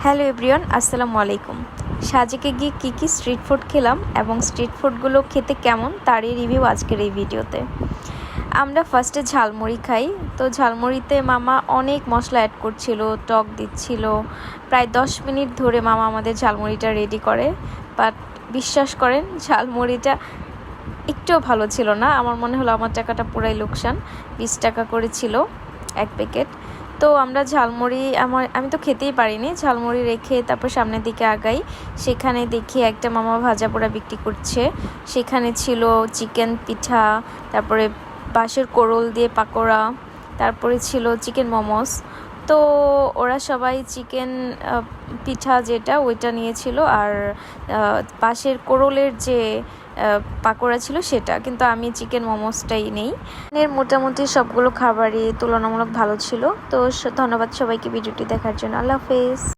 Hello everyone, আসসালামু আলাইকুম। সাজেকে গিয়ে কী স্ট্রিট ফুড খেলাম এবং স্ট্রিট ফুডগুলো খেতে কেমন তারই রিভিউ আজকের এই ভিডিওতে। আমরা ফার্স্টে ঝালমুড়ি খাই। তো ঝালমুড়িতে মামা অনেক মশলা অ্যাড করছিল, টক দিচ্ছিল। প্রায় 10 মিনিট ধরে মামা আমাদের ঝালমুড়িটা রেডি করে। বাট বিশ্বাস করেন, ঝালমুড়িটা একটুও ভালো ছিল না। আমার মনে হলো আমার টাকাটা পুরাই লোকসান। 20 টাকা করে ছিল এক প্যাকেট। তো আমরা ঝালমুড়ি আমি তো খেতেই পারিনি। ঝালমুড়ি রেখে তারপর সামনের দিকে আগাই। সেখানে দেখি একটা মামা ভাজা পোড়া বিক্রি করছে। সেখানে ছিল চিকেন পিঠা, তারপরে বাঁশের কোড়ল দিয়ে পাকোড়া, তারপরে ছিল চিকেন মোমোস। তো ওরা সবাই চিকেন পিঠা যেটা ওইটা নিয়েছিল, আর বাঁশের কোড়লের যে পাকোড়া ছিল সেটা, কিন্তু আমি চিকেন মোমোসটাই নেই। এর মোটামুটি সবগুলো খাবারই তুলনামূলক ভালো ছিল। তো ধন্যবাদ সবাইকে ভিডিওটি দেখার জন্য। আল্লাহ হাফেজ।